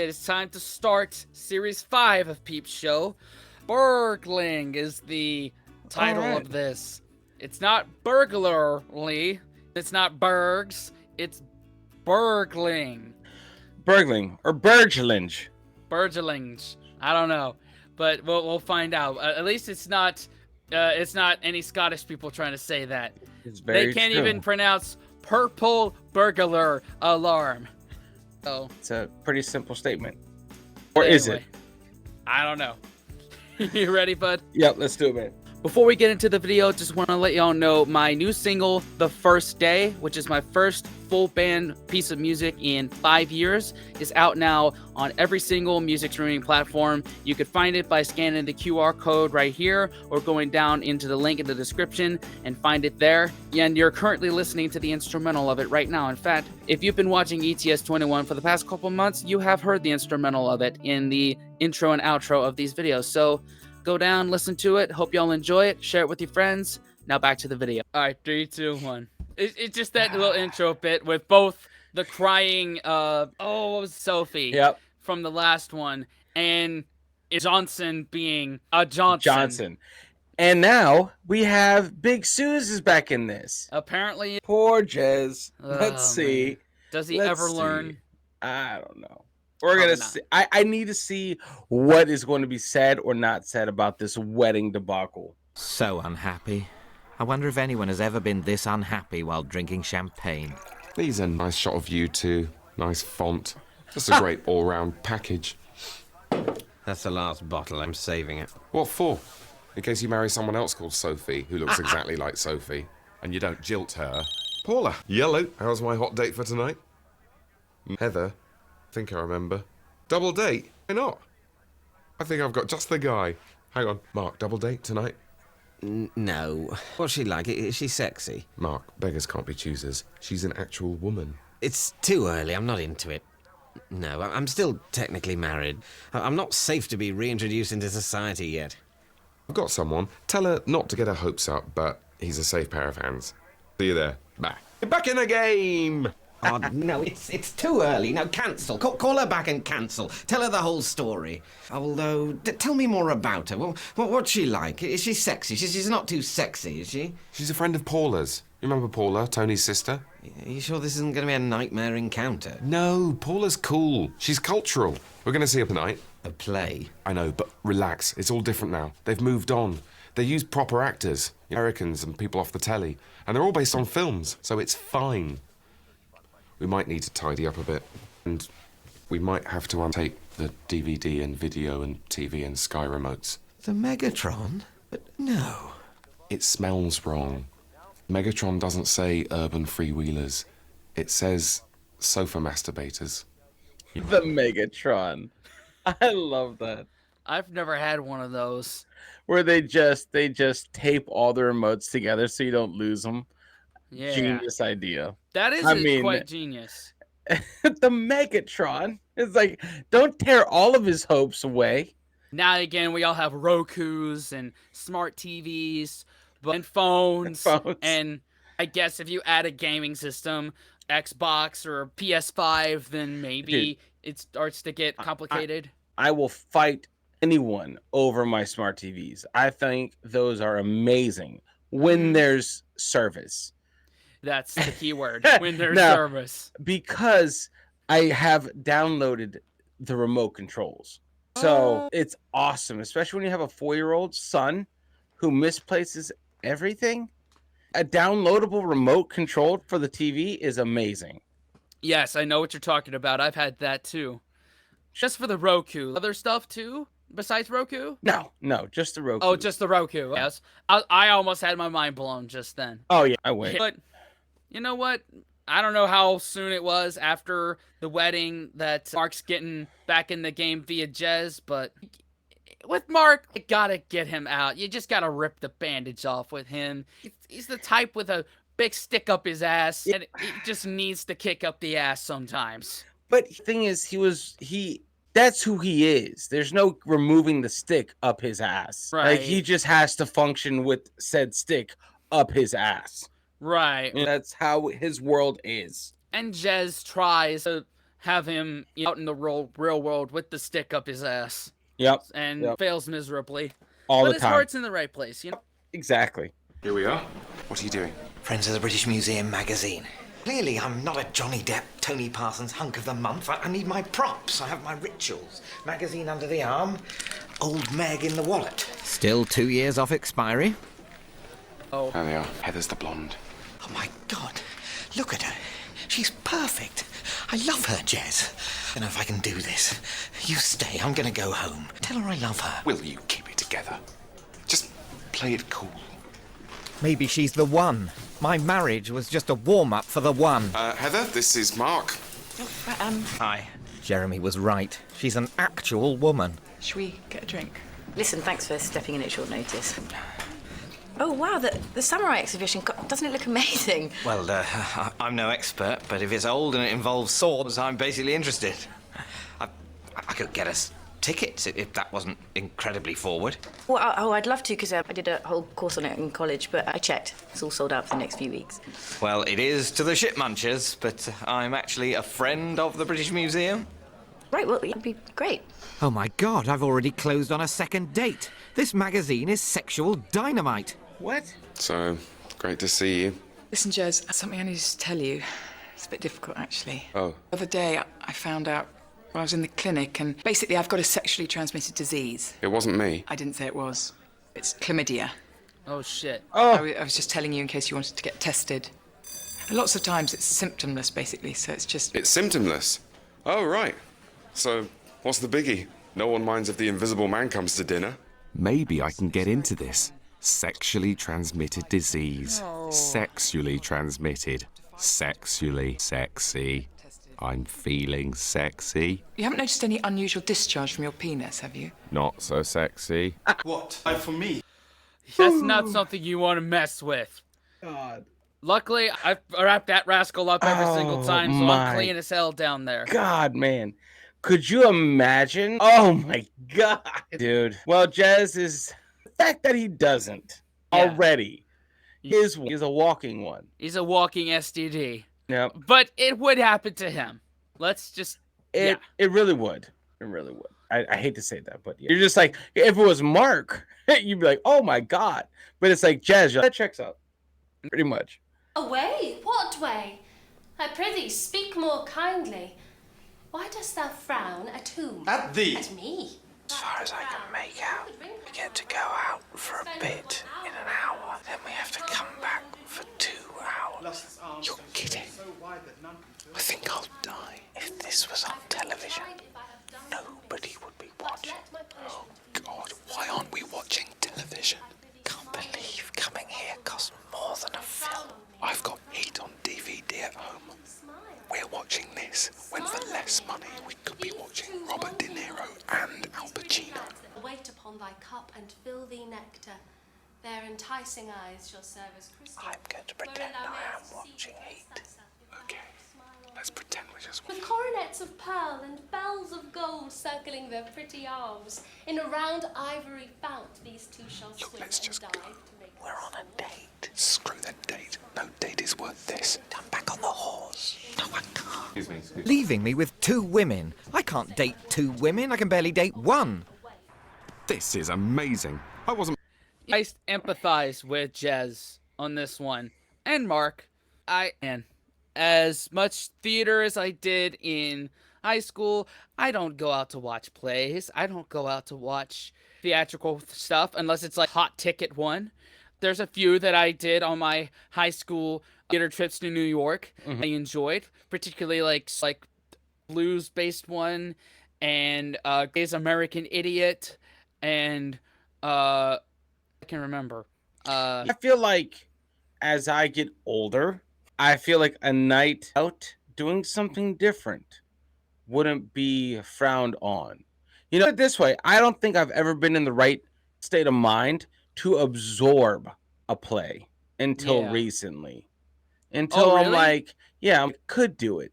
It is time to start Series 5 of Peep Show. Burgling is the title of this. It's not burglarly, it's not burgs, it's burgling. Burgling or Burgelinge. Burglings. I don't know, but we'll find out. At least it's not any Scottish people trying to say that. It's very They can't true. even pronounce purple burglar alarm. So It's a pretty simple statement. Or is it? I don't know. You ready, bud? Yep, let's do it, man. Before we get into the video, just want to let y'all know my new single, The First Day, which is my first full band piece of music in 5 years, is out now on every single music streaming platform. You can find it by scanning the QR code right here or going down into the link in the description and find it there. And you're currently listening to the instrumental of it right now. In fact, if you've been watching ETS 21 for the past couple months, you have heard the instrumental of it in the intro and outro of these videos. So go down, listen to it. Hope y'all enjoy it. Share it with your friends. Now back to the video. All right, 3, 2, 1. It's just that little intro bit with both the crying, what was Sophie? Yep. From the last one, and Johnson being a Johnson. And now we have Big Suze is back in this. Apparently. Poor Jez. Let's see. Man. Does he ever learn? I don't know. We're going to see. I need to see what is going to be said or not said about this wedding debacle. So unhappy. I wonder if anyone has ever been this unhappy while drinking champagne. These are a nice shot of you two. Nice font. Just a great all-round package. That's the last bottle. I'm saving it. What for? In case you marry someone else called Sophie, who looks exactly like Sophie, and you don't jilt her. Paula, yellow. How's my hot date for tonight? Heather. Think I remember. Double date? Why not? I think I've got just the guy. Hang on, Mark, double date tonight? No. What's she like? Is she sexy? Mark, beggars can't be choosers. She's an actual woman. It's too early. I'm not into it. No, I'm still technically married. I'm not safe to be reintroduced into society yet. I've got someone. Tell her not to get her hopes up, but he's a safe pair of hands. See you there. Bye. You're back in the game! Oh, no, it's too early. Now cancel. Call her back and cancel. Tell her the whole story. Although, tell me more about her. What's she like? Is she sexy? She's not too sexy, is she? She's a friend of Paula's. You remember Paula, Tony's sister? Are you sure this isn't going to be a nightmare encounter? No, Paula's cool. She's cultural. We're going to see her tonight. A play? I know, but relax. It's all different now. They've moved on. They use proper actors, Americans and people off the telly. And they're all based on films, so it's fine. We might need to tidy up a bit, and we might have to untake the DVD and video and TV and Sky remotes. The Megatron? But no. It smells wrong. Megatron doesn't say urban freewheelers. It says sofa masturbators. The Megatron. I love that. I've never had one of those. Where they just tape all the remotes together so you don't lose them. Yeah. Genius idea. That is quite genius. The Megatron is like, don't tear all of his hopes away. Now again, we all have Rokus and smart TVs and phones. And I guess if you add a gaming system, Xbox or PS5, then maybe it starts to get complicated. I will fight anyone over my smart TVs. I think those are amazing when there's service. That's the key word, when there's service. Because I have downloaded the remote controls. So it's awesome, especially when you have a 4-year-old son who misplaces everything. A downloadable remote control for the TV is amazing. Yes, I know what you're talking about. I've had that too. Just for the Roku. Other stuff too? Besides Roku? No, just the Roku. Oh, just the Roku. Yes. I almost had my mind blown just then. Oh, yeah, I wait. But you know what? I don't know how soon it was after the wedding that Mark's getting back in the game via Jez, but with Mark, you gotta get him out. You just gotta rip the bandage off with him. He's the type with a big stick up his ass, and he just needs to kick up the ass sometimes. But the thing is, that's who he is. There's no removing the stick up his ass. Right. Like, he just has to function with said stick up his ass. Right. And that's how his world is. And Jez tries to have him out in the real world with the stick up his ass Yep. and fails miserably. All but the his time. heart's in the right place, you know? Exactly. Here we are. What are you doing? Friends of the British Museum magazine. Clearly, I'm not a Johnny Depp, Tony Parsons hunk of the month. I need my props. I have my rituals. Magazine under the arm, old Meg in the wallet. Still 2 years off expiry. Oh. There they are. Heather's the blonde. Oh, my God. Look at her. She's perfect. I love her, Jez. I don't know if I can do this. You stay. I'm going to go home. Tell her I love her. Will you keep it together? Just play it cool. Maybe she's the one. My marriage was just a warm-up for the one. Heather, this is Mark. Hi. Jeremy was right. She's an actual woman. Should we get a drink? Listen, thanks for stepping in at short notice. Oh, wow, the samurai exhibition, doesn't it look amazing? Well, I'm no expert, but if it's old and it involves swords, I'm basically interested. I could get us tickets if that wasn't incredibly forward. Well, I'd love to, because I did a whole course on it in college, but I checked. It's all sold out for the next few weeks. Well, it is to the ship munchers, but I'm actually a friend of the British Museum. Right, well, it'd be great. Oh my God, I've already closed on a second date. This magazine is sexual dynamite. What? So, great to see you. Listen, Jez, something I need to tell you. It's a bit difficult, actually. Oh. The other day, I found out when I was in the clinic, and basically I've got a sexually transmitted disease. It wasn't me. I didn't say it was. It's chlamydia. Oh, shit. I was just telling you in case you wanted to get tested. And lots of times it's symptomless, basically, so it's just... It's symptomless. Oh, right. So, what's the biggie? No one minds if the invisible man comes to dinner. Maybe I can get into this. Sexually transmitted disease. Sexually transmitted. Sexually sexy. I'm feeling sexy. You haven't noticed any unusual discharge from your penis, have you? Not so sexy. What? For me? That's not something you want to mess with. God. Luckily, I've wrapped that rascal up every single time, so my I'm clean as hell down there. God, man. Could you imagine? Oh my God, dude. Well, Jez is the fact that he doesn't already is a walking one. He's a walking STD. Yep. But it would happen to him. Let's just... It really would. It really would. I hate to say that, but you're just like, if it was Mark, you'd be like, oh my God. But it's like, Jez, that checks out. Pretty much. Away? What way? I prithee, speak more kindly. Why dost thou frown at whom? At thee. At me. As far as I can make out, we get to go out for a bit in an hour, then we have to come back for 2 hours. You're kidding. I think I'll die. If this was on television, nobody would be watching. Oh God, why aren't we watching television? Can't believe coming here costs more than a film. I've got Heat on DVD at home. We're watching this when for less money we could be watching Robert De Niro and Al Pacino. Wait upon thy cup and fill thee nectar. Their enticing eyes shall serve as crystal. I'm going to pretend I am watching Heat. Okay, let's pretend we're just With coronets of pearl and bells of gold circling their pretty arms, in a round ivory fount these two shall swim let's and just dive go. to make We're on a date. Screw that date. No date is worth this. I'm back on the horse. No, I can't. Excuse me. Leaving me with 2 women. I can't date 2 women. I can barely date 1. This is amazing. I wasn't. I empathize with Jez on this one. And Mark. And as much theater as I did in high school, I don't go out to watch plays. I don't go out to watch theatrical stuff unless it's like hot ticket one. There's a few that I did on my high school theater trips to New York. I enjoyed, particularly like blues-based one, and Gay's American Idiot, and I can remember. I feel like as I get older, I feel like a night out doing something different wouldn't be frowned on. You know, this way, I don't think I've ever been in the right state of mind to absorb a play until recently. Until I'm like, yeah, I could do it.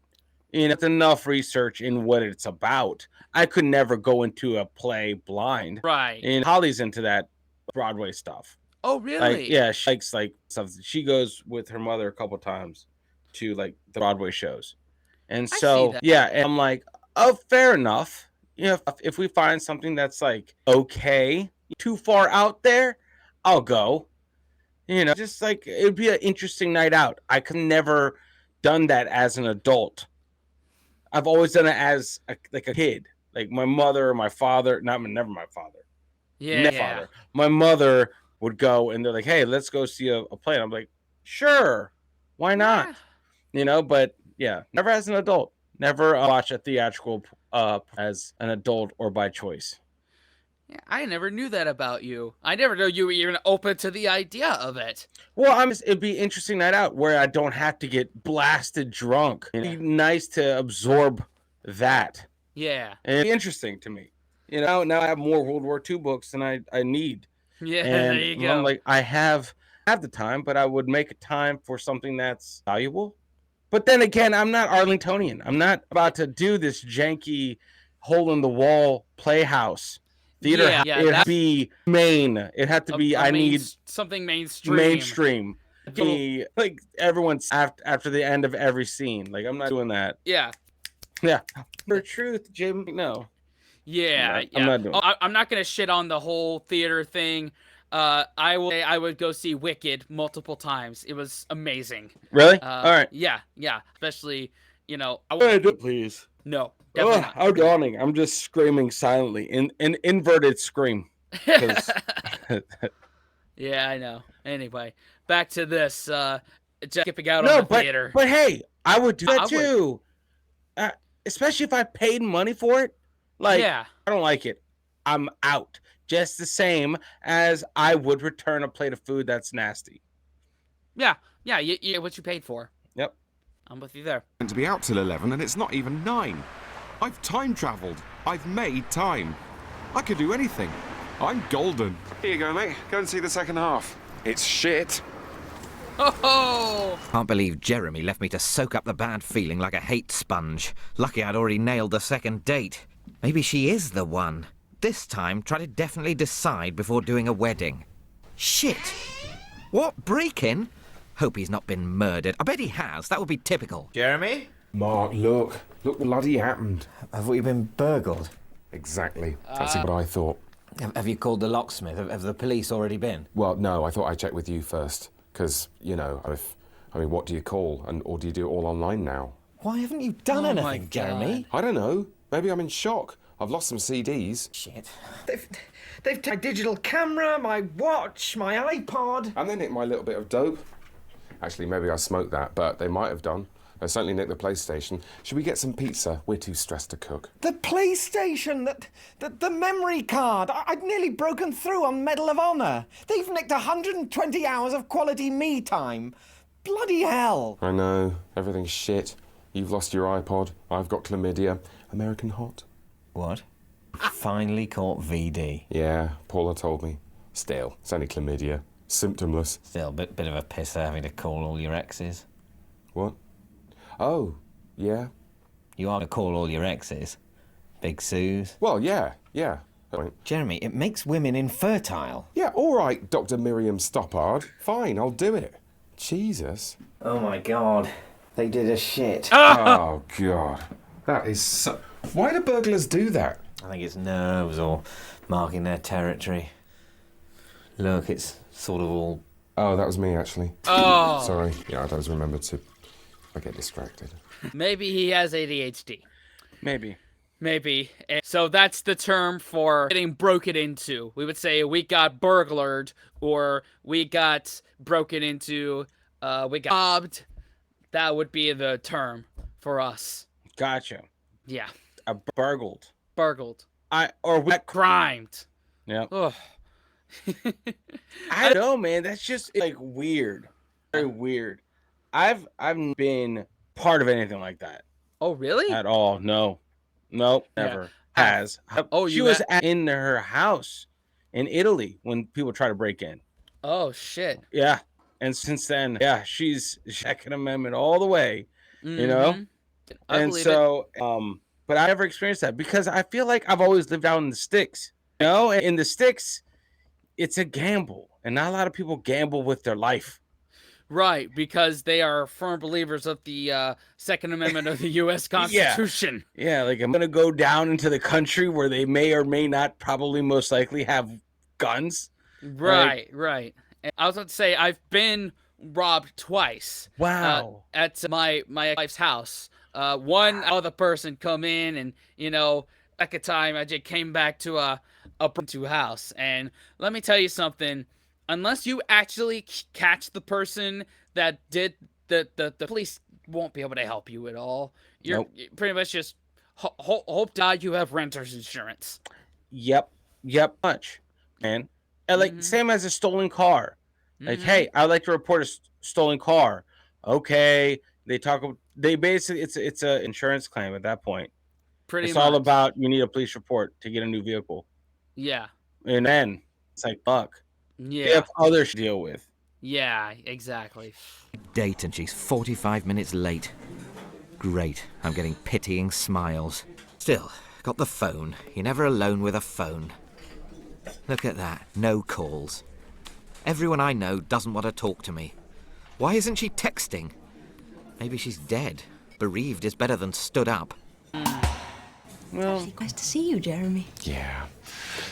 You know, it's enough research in what it's about. I could never go into a play blind. Right. And Holly's into that Broadway stuff. Oh, really? Like, yeah, she likes like stuff. She goes with her mother a couple times to like the Broadway shows. And I see so, that. yeah, and I'm like, oh, fair enough. If we find something that's like okay, too far out there, I'll go. Just like it'd be an interesting night out. I could never done that as an adult. I've always done it as like a kid, like my mother or my father. Never my father. Yeah. Father. My mother would go, and they're like, "Hey, let's go see a play." And I'm like, "Sure, why not?" But yeah, never as an adult. Never watch a theatrical as an adult or by choice. Yeah, I never knew that about you. I never knew you were even open to the idea of it. Well, it'd be an interesting night out where I don't have to get blasted drunk. It'd be nice to absorb that. Yeah. And it'd be interesting to me. Now I have more World War II books than I need. Yeah, And there you go. I'm like, I have the time, but I would make a time for something that's valuable. But then again, I'm not Arlingtonian. I'm not about to do this janky hole in the wall playhouse theater. Yeah, It'd have to be Maine. It had to be. I need something mainstream. Mainstream. Be like everyone's after the end of every scene. Like I'm not doing that. Yeah. Yeah. For truth, Jim. No. Yeah. I'm not doing. I'm not gonna shit on the whole theater thing. I would go see Wicked multiple times. It was amazing. Really? All right. Yeah. Especially, do it, please. No. Definitely not. I'm yawning. I'm just screaming silently in an inverted scream. Yeah, I know. Anyway, back to this. Just skipping out on the theater. But hey, I would do that too. Especially if I paid money for it. Like, I don't like it. I'm out. Just the same as I would return a plate of food that's nasty. Yeah, you get what you paid for. Yep. I'm with you there. To be out till 11 and it's not even 9. I've time travelled. I've made time. I could do anything. I'm golden. Here you go, mate. Go and see the second half. It's shit. Oh! Can't believe Jeremy left me to soak up the bad feeling like a hate sponge. Lucky I'd already nailed the second date. Maybe she is the one. This time, try to definitely decide before doing a wedding. Shit! What, break-in? Hope he's not been murdered. I bet he has. That would be typical. Jeremy? Mark, look. Look what bloody happened. Have we been burgled? Exactly. That's what I thought. Have you called the locksmith? Have the police already been? Well, no, I thought I'd check with you first. Because, what do you call? Or do you do it all online now? Why haven't you done anything, Jeremy? I don't know. Maybe I'm in shock. I've lost some CDs. Shit. They've taken my digital camera, my watch, my iPod. And they nicked my little bit of dope. Actually, maybe I smoked that, but they might have done. They certainly nicked the PlayStation. Should we get some pizza? We're too stressed to cook. The PlayStation, the memory card. I'd nearly broken through on Medal of Honor. They've nicked 120 hours of quality me time. Bloody hell. I know. Everything's shit. You've lost your iPod. I've got chlamydia. American hot. What? Finally caught VD. Yeah, Paula told me. Still, it's only chlamydia. Symptomless. Still, bit of a pisser having to call all your exes. What? Oh, yeah. You ought to call all your exes. Big Sue's. Well, yeah. Jeremy, it makes women infertile. Yeah, all right, Dr. Miriam Stoppard. Fine, I'll do it. Jesus. Oh my God. They did a shit. Oh, God. That is so... Why do burglars do that? I think it's nerves or marking their territory. Look, it's sort of all... Oh, that was me, actually. Oh. Sorry. Yeah, I don't remember to... I get distracted. Maybe he has ADHD. Maybe. And so that's the term for getting broken into. We would say we got burglared, or we got broken into, we got robbed. That would be the term for us. Gotcha. Yeah. Burgled. We crimed. Yeah. Ugh. I don't know, man. That's just like weird. Very weird. I've been part of anything like that. Oh, really? At all? No, never has. She was in her house in Italy when people try to break in. Oh shit. Yeah, and since then, she's Second Amendment all the way. Mm-hmm. And so, but I never experienced that because I feel like I've always lived out in the sticks. In the sticks, it's a gamble, and not a lot of people gamble with their life. Right, because they are firm believers of the Second Amendment of the U.S. Constitution. Yeah, like I'm going to go down into the country where they may or may not probably most likely have guns. Right, right. And I was about to say, I've been robbed twice. Wow. At my wife's house. One other person come in and, at the time I just came back to a house. And let me tell you something. Unless you actually catch the person that did the police won't be able to help you at all. You're pretty much just hope to God you have renter's insurance. Yep, much, man. And like same as a stolen car. Like, hey, I'd like to report a stolen car. Okay, they basically it's a insurance claim at that point. Pretty it's much. all about you need a police report to get a new vehicle. Yeah. And then it's like fuck. Yeah. They have others to deal with. Yeah, exactly. Date and she's 45 minutes late. Great, I'm getting pitying smiles. Still, got the phone. You're never alone with a phone. Look at that, no calls. Everyone I know doesn't want to talk to me. Why isn't she texting? Maybe she's dead. Bereaved is better than stood up. Well, it's nice to see you, Jeremy. Yeah.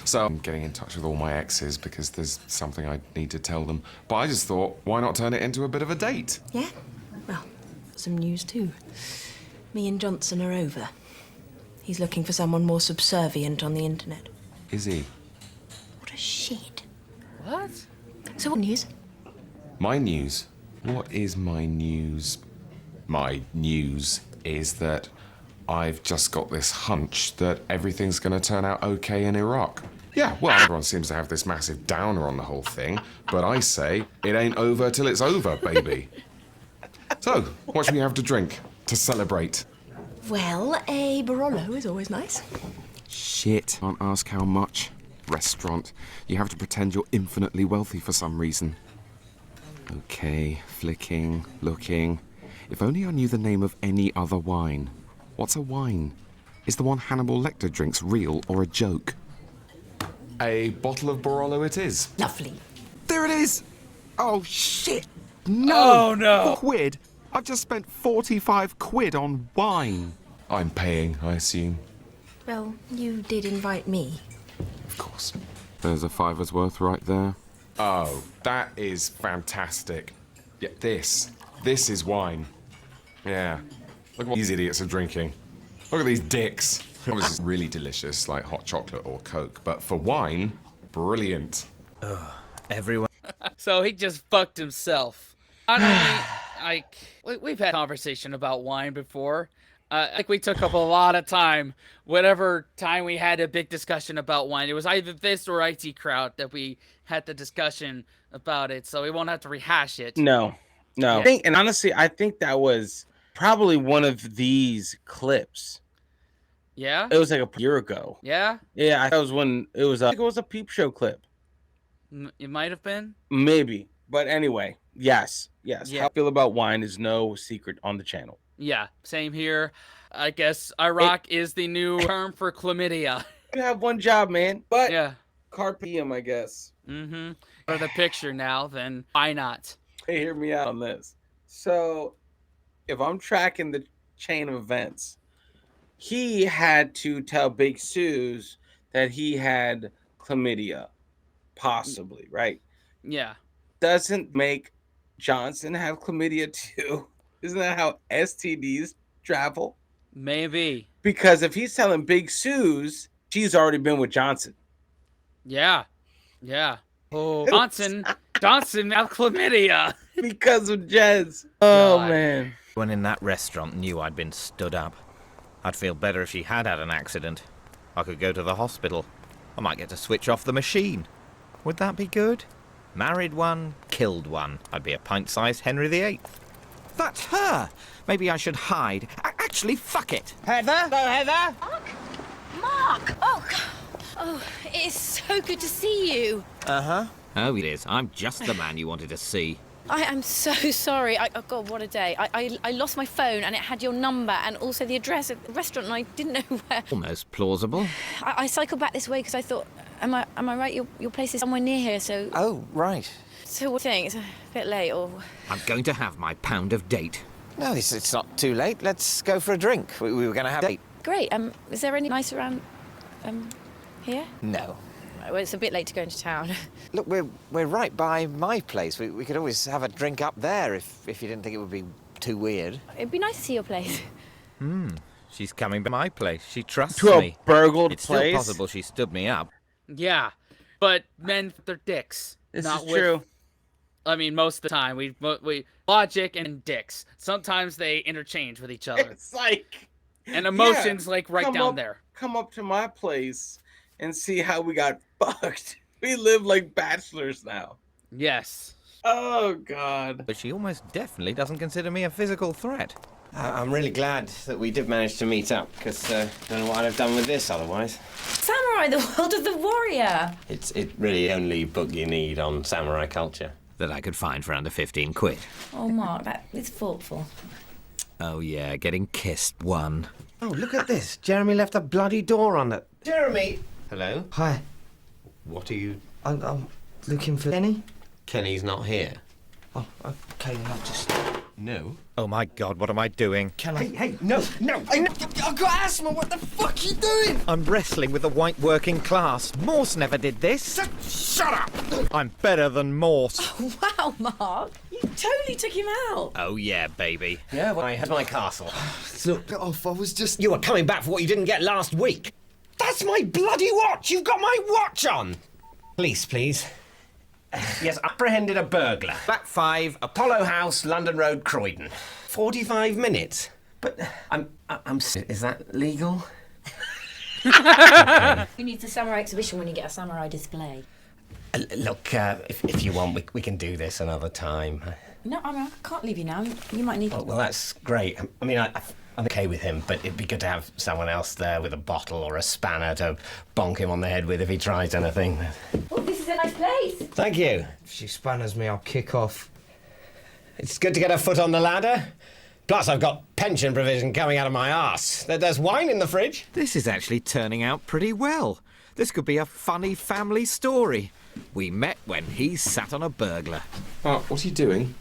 So I'm getting in touch with all my exes because there's something I need to tell them. But I just thought, why not turn it into a bit of a date? Yeah? Well, some news too. Me and Johnson are over. He's looking for someone more subservient on the internet. Is he? What a shit. What? So what news? My news? What is my news? My news is that I've just got this hunch that everything's going to turn out okay in Iraq. Yeah, well, everyone seems to have this massive downer on the whole thing, but I say it ain't over till it's over, baby. So, what should we have to drink to celebrate? Well, a Barolo is always nice. Shit, can't ask how much. Restaurant. You have to pretend you're infinitely wealthy for some reason. Okay, flicking, looking. If only I knew the name of any other wine. What's a wine? Is the one Hannibal Lecter drinks real or a joke? A bottle of Barolo it is. Lovely. There it is! Oh, shit! No! Oh, no! Quid? I've just spent 45 quid on wine. I'm paying, I assume. Well, you did invite me. Of course. There's a fiver's worth right there. Oh, that is fantastic. Yeah, this is wine. Yeah. Look what these idiots are drinking. Look at these dicks. Obviously, it's really delicious, like hot chocolate or Coke. But for wine, brilliant. Everyone. So he just fucked himself. We've had a conversation about wine before. We took up a lot of time. Whatever time we had a big discussion about wine, it was either this or IT Crowd that we had the discussion about it. So we won't have to rehash it. No. Yeah. I think that was probably one of these clips. Yeah? It was like a year ago. Yeah? Yeah, I thought it was when it was. I think it was a Peep Show clip. It might have been. Maybe, but anyway, yes. Yeah. How I feel about wine is no secret on the channel. Yeah, same here. I guess Iraq is the new term for chlamydia. You have one job, man. But Yeah. carpe diem, I guess. Mm-hmm. For the picture now, then why not? Hey, hear me out on this. So, if I'm tracking the chain of events, he had to tell Big Suze that he had chlamydia, possibly, right? Yeah. Doesn't make Johnson have chlamydia too? Isn't that how STDs travel? Maybe. Because if he's telling Big Suze, she's already been with Johnson. Yeah. Yeah. Oh, Johnson had chlamydia. Because of Jez. Oh, God. man. Everyone in that restaurant knew I'd been stood up. I'd feel better if she had had an accident. I could go to the hospital. I might get to switch off the machine. Would that be good? Married one, killed one. I'd be a pint-sized Henry VIII. That's her! Maybe I should hide. Actually, fuck it! Heather? Hello, Heather? Mark! Oh, it is so good to see you. Uh-huh. Oh, it is. I'm just the man you wanted to see. I'm so sorry. Oh, God, what a day. I lost my phone and it had your number and also the address of the restaurant and I didn't know where. Almost plausible. I cycled back this way because I thought, am I right? Your place is somewhere near here, so... Oh, right. So what do you think? It's a bit late, or...? I'm going to have my pound of date. No, it's not too late. Let's go for a drink. We were going to have a date. Great. Is there any nice around, here? No. Well, it's a bit late to go into town. Look, we're right by my place. We could always have a drink up there if you didn't think it would be too weird. It'd be nice to see your place. She's coming to my place. She trusts To me. a burgled It's place? still possible she stood me up. Yeah, but men, they're dicks. This not is true. I mean, most of the time, we logic and dicks. Sometimes they interchange with each other. It's like... And emotions, yeah, like, right come down up- there. Come up to my place and see how we got fucked. We live like bachelors now. Yes. Oh, God. But she almost definitely doesn't consider me a physical threat. I'm really glad that we did manage to meet up, because I don't know what I'd have done with this otherwise. Samurai, the world of the warrior. It's really only book you need on samurai culture. That I could find for under 15 quid. Oh, Mark, that is thoughtful. Oh yeah, getting kissed won. Oh, look at this. Jeremy left a bloody door on it. Jeremy! Hello? Hi. What are you... I'm looking for Kenny. Kenny's not here. Oh, okay, I'll just... No? Oh my god, what am I doing? Can I... Hey, no! I've got asthma, what the fuck are you doing? I'm wrestling with the white working class. Morse never did this. Shut up! I'm better than Morse. Wow, Mark. You totally took him out. Oh yeah, baby. Yeah, well, I had my castle. Look, off, I was just... You were coming back for what you didn't get last week. That's my bloody watch! You've got my watch on! Police, please. Yes, apprehended a burglar. Flat 5, Apollo House, London Road, Croydon. 45 minutes. But I'm... Is that legal? Who needs a samurai exhibition when you get a samurai display? Look, if you want, we can do this another time. No, I can't leave you now. You might need... Oh, well, that's great. I mean, I'm okay with him, but it'd be good to have someone else there with a bottle or a spanner to bonk him on the head with if he tries anything. Oh, this is a nice place. Thank you. If she spanners me, I'll kick off. It's good to get a foot on the ladder. Plus, I've got pension provision coming out of my arse. There's wine in the fridge. This is actually turning out pretty well. This could be a funny family story. We met when he sat on a burglar. Mark, what are you doing?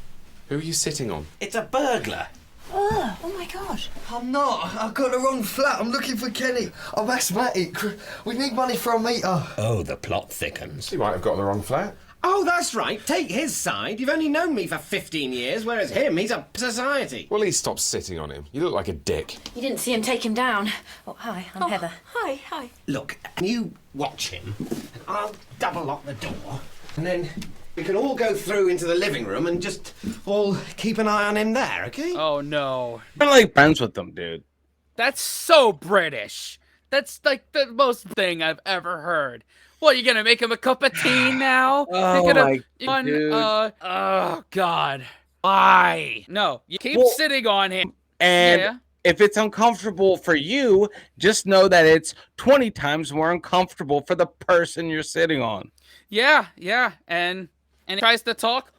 Who are you sitting on? It's a burglar. Oh my God. I'm not. I've got the wrong flat. I'm looking for Kenny. I'm asthmatic. We need money for a meter. Oh, the plot thickens. You might have gotten the wrong flat. Oh, that's right. Take his side. You've only known me for 15 years, whereas him, he's a society. Well, at least stop sitting on him. You look like a dick. You didn't see him take him down. Oh, hi, I'm Heather. Hi. Look, you watch him. I'll double lock the door, and then we can all go through into the living room and just all keep an eye on him there, okay? Oh, no. I'm like friends with them, dude. That's so British. That's like the most thing I've ever heard. What, you gonna make him a cup of tea now? Oh, You're my gonna, dude. oh, God. Why? No, you keep sitting on him. And Yeah. if it's uncomfortable for you, just know that it's 20 times more uncomfortable for the person you're sitting on. Yeah, and he tries to talk.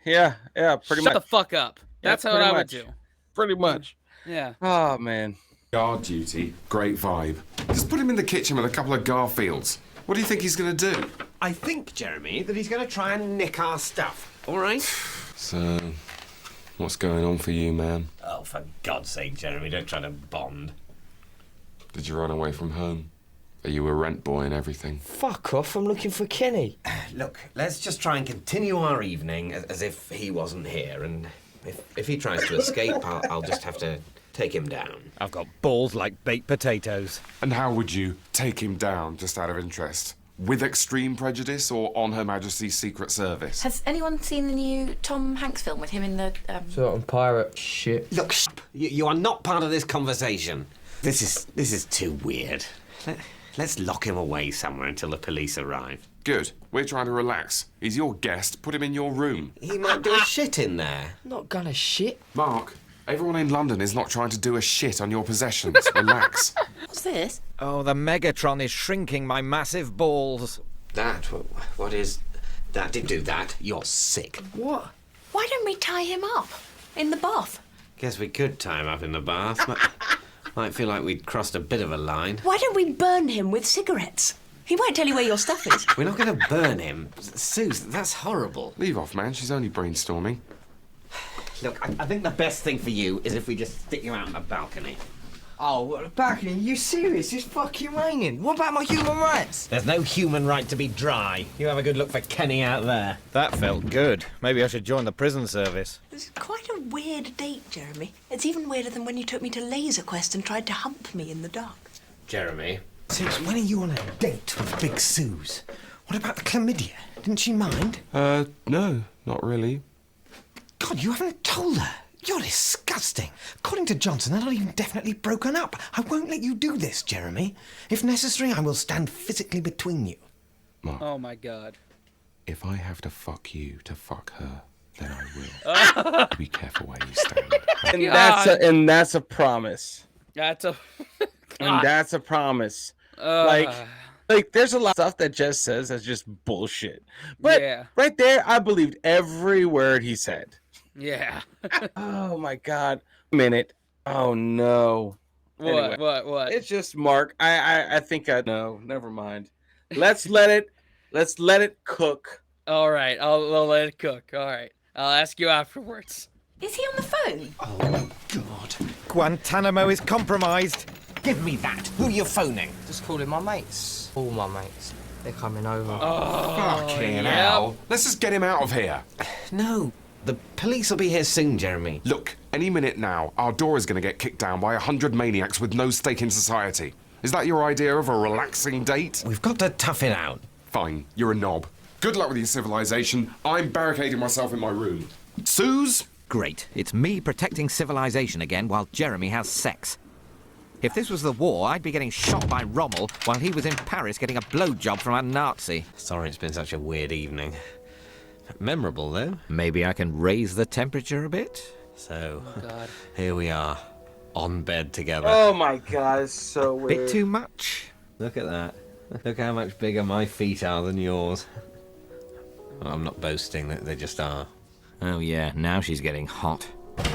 Yeah, pretty Shut much. the fuck up. That's Yeah, what pretty I would much. do. Pretty much. Yeah. Oh, man. Guard duty, great vibe. Just put him in the kitchen with a couple of Garfields. What do you think he's going to do? I think, Jeremy, that he's going to try and nick our stuff, all right? So, what's going on for you, man? Oh, for God's sake, Jeremy, don't try to bond. Did you run away from home? Are you a rent boy and everything? Fuck off, I'm looking for Kenny. Look, let's just try and continue our evening as if he wasn't here, and if he tries to escape, I'll just have to take him down. I've got balls like baked potatoes. And how would you take him down, just out of interest? With extreme prejudice or on Her Majesty's Secret Service? Has anyone seen the new Tom Hanks film with him in the... Sort of pirate shit. Look, you are not part of this conversation. This is too weird. Let's lock him away somewhere until the police arrive. Good. We're trying to relax. He's your guest. Put him in your room. He might do a shit in there. Not gonna shit. Mark, everyone in London is not trying to do a shit on your possessions. Relax. What's this? Oh, the Megatron is shrinking my massive balls. What is... That didn't do that. You're sick. What? Why don't we tie him up in the bath? Guess we could tie him up in the bath. Might feel like we'd crossed a bit of a line. Why don't we burn him with cigarettes? He might tell you where your stuff is. We're not going to burn him. Suze, that's horrible. Leave off, man. She's only brainstorming. Look, I think the best thing for you is if we just stick you out on the balcony. Oh, what a balcony? You serious? It's fucking raining. What about my human rights? There's no human right to be dry. You have a good look for Kenny out there. That felt good. Maybe I should join the prison service. It's quite a weird date, Jeremy. It's even weirder than when you took me to Laser Quest and tried to hump me in the dark. Jeremy? Since when are you on a date with Big Suze? What about the chlamydia? Didn't she mind? No, not really. God, you haven't told her. You're disgusting. According to Johnson, they're not even definitely broken up. I won't let you do this, Jeremy. If necessary, I will stand physically between you. Mark, Oh my god. if I have to fuck you to fuck her, then I will. Be careful where you stand. And that's a promise. That's a. And that's a promise. Like, there's a lot of stuff that Jess says that's just bullshit. But Yeah. right there, I believed every word he said. Yeah. Oh my god. A minute. Oh no. Anyway, What? it's just Mark. I think I know. Never mind. Let's let it cook. All right. I'll let it cook. All right. I'll ask you afterwards. Is he on the phone? Oh, God. Guantanamo is compromised. Give me that. Who are you phoning? Just calling my mates. All my mates. They're coming over. Fucking hell. Let's just get him out of here. No. The police will be here soon, Jeremy. Look, any minute now, our door is going to get kicked down by 100 maniacs with no stake in society. Is that your idea of a relaxing date? We've got to tough it out. Fine, you're a knob. Good luck with your civilization. I'm barricading myself in my room. Suze? Great. It's me protecting civilization again while Jeremy has sex. If this was the war, I'd be getting shot by Rommel while he was in Paris getting a blowjob from a Nazi. Sorry it's been such a weird evening. Memorable, though. Maybe I can raise the temperature a bit? So, God. here we are, on bed together. Oh my god, it's so weird. Bit too much? Look at that. Look how much bigger my feet are than yours. Well, I'm not boasting, they just are. Oh yeah, now she's getting hot.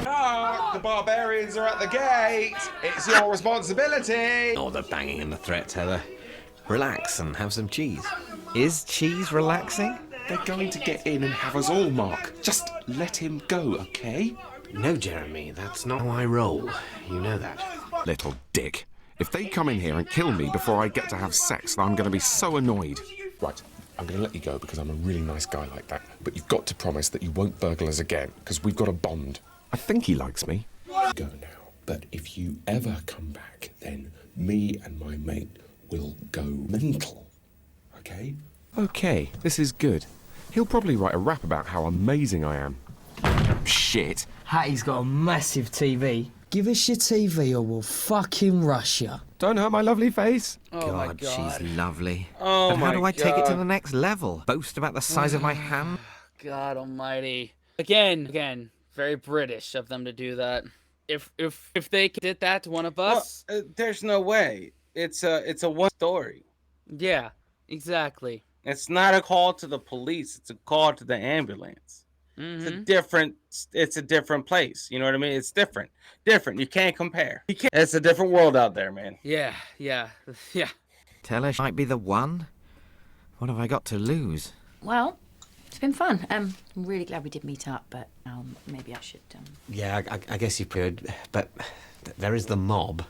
Ah, the barbarians are at the gate. It's your responsibility. Oh, the banging and the threats, Heather. Relax and have some cheese. Is cheese relaxing? They're going to get in and have us all, Mark. Just let him go, okay? No, Jeremy, that's not how I roll. You know that. Little dick. If they come in here and kill me before I get to have sex, then I'm going to be so annoyed. Right, I'm going to let you go because I'm a really nice guy like that. But you've got to promise that you won't burgle us again, because we've got a bond. I think he likes me. Go now. But if you ever come back, then me and my mate will go mental. Okay? Okay, this is good. He'll probably write a rap about how amazing I am. Shit. Hattie's got a massive TV. Give us your TV or we'll fucking rush you. Don't hurt my lovely face. Oh my God, god. she's lovely. Oh but how my do I take it to God. the next level? Boast about the size of my hand? God almighty. Again, very British of them to do that. If they did that to one of us, There's no way. It's a one story. yeah, exactly. It's not a call to the police. It's a call to the ambulance. It's a different place. You know what I mean? It's different. You can't compare. It's a different world out there, man. Yeah. Tell her she might be the one? What have I got to lose? Well, it's been fun. I'm really glad we did meet up, but maybe I should. Yeah, I guess you could, but there is the mob.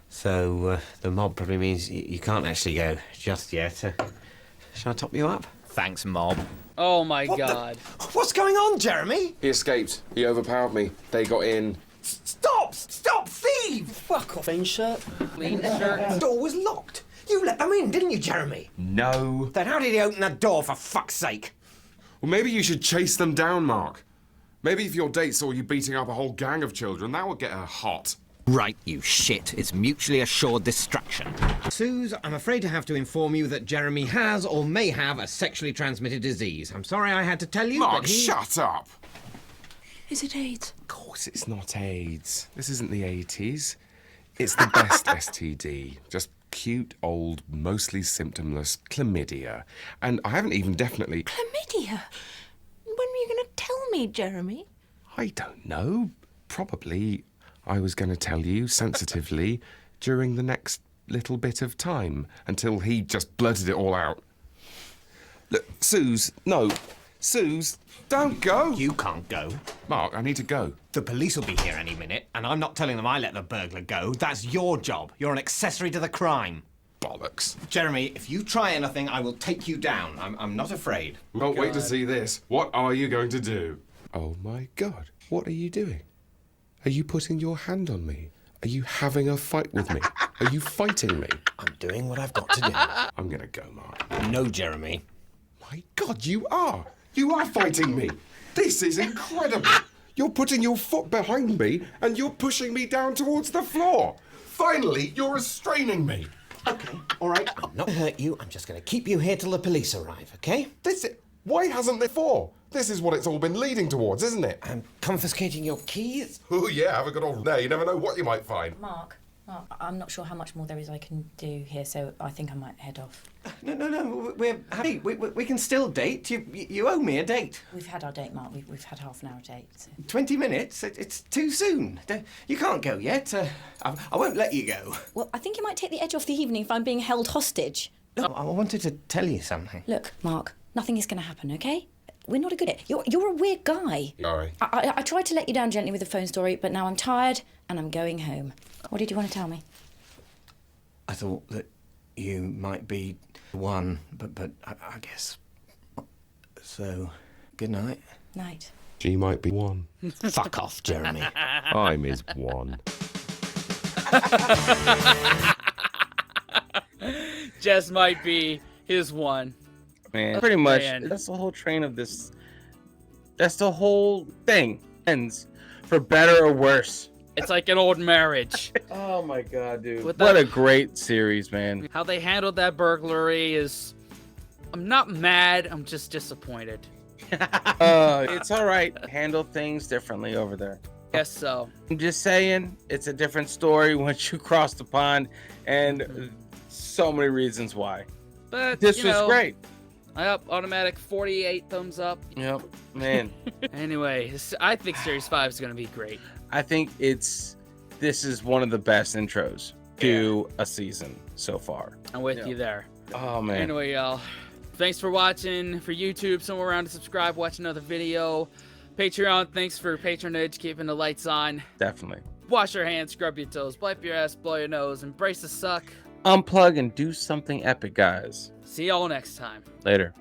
So the mob probably means you can't actually go just yet. Shall I top you up? Thanks, mob. Oh my god. What's going on, Jeremy? He escaped. He overpowered me. They got in. Stop, thief! Fuck off. Clean shirt. Clean shirt. The door was locked. You let them in, didn't you, Jeremy? No. Then how did he open that door, for fuck's sake? Well, maybe you should chase them down, Mark. Maybe if your date saw you beating up a whole gang of children, that would get her hot. Right, you shit. It's mutually assured destruction. Suze, I'm afraid to have to inform you that Jeremy has or may have a sexually transmitted disease. I'm sorry I had to tell you, Mark, but he... shut up! Is it AIDS? Of course it's not AIDS. This isn't the 80s. It's the best STD. Just cute, old, mostly symptomless chlamydia. And I haven't even definitely... Chlamydia? When were you going to tell me, Jeremy? I don't know. Probably I was going to tell you sensitively during the next little bit of time until he just blurted it all out. Look, Suze, no. Suze, don't go. You can't go. Mark, I need to go. The police will be here any minute, and I'm not telling them I let the burglar go. That's your job. You're an accessory to the crime. Bollocks. Jeremy, if you try anything, I will take you down. I'm not afraid. Can't wait to see this. What are you going to do? Oh my God, what are you doing? Are you putting your hand on me? Are you having a fight with me? Are you fighting me? I'm doing what I've got to do. I'm gonna go, Mark. No, Jeremy. My God, you are! You are fighting me! This is incredible! You're putting your foot behind me and you're pushing me down towards the floor! Finally, you're restraining me! Okay, all right. I'm not gonna hurt you. I'm just gonna keep you here till the police arrive, okay? Why hasn't it before? This is what it's all been leading towards, isn't it? I'm confiscating your keys. Oh yeah, have a good old day. You never know what you might find. Mark, I'm not sure how much more there is I can do here, so I think I might head off. No, we're happy. We can still date. You owe me a date. We've had our date, Mark. We've had half an hour date. So. 20 minutes? It's too soon. You can't go yet. I won't let you go. Well, I think it might take the edge off the evening if I'm being held hostage. No, I wanted to tell you something. Look, Mark, nothing is going to happen, okay? We're not a good... You're a weird guy. Sorry. I tried to let you down gently with the phone story, but now I'm tired and I'm going home. What did you want to tell me? I thought that you might be one, but I guess... So, good night. Night. She might be one. Fuck off, Jeremy. I'm his one. Jess might be his one. Man, pretty much. Man. That's the whole train of this. That's the whole thing. Ends for better or worse. It's like an old marriage. Oh my God, dude. With What that- a great series, man. How they handled that burglary is... I'm not mad, I'm just disappointed. It's all right. Handle things differently over there. Guess so. I'm just saying, it's a different story once you cross the pond, and so many reasons why. But This you was know, great. Yep, automatic 48 thumbs up. Yep, man. Anyway, I think Series 5 is going to be great. I think this is one of the best intros to a season so far. I'm with you there. Oh, man. Anyway, y'all, thanks for watching. For YouTube, somewhere around to subscribe, watch another video. Patreon, thanks for patronage, keeping the lights on. Definitely. Wash your hands, scrub your toes, wipe your ass, blow your nose, embrace the suck. Unplug and do something epic, guys. See y'all next time. Later.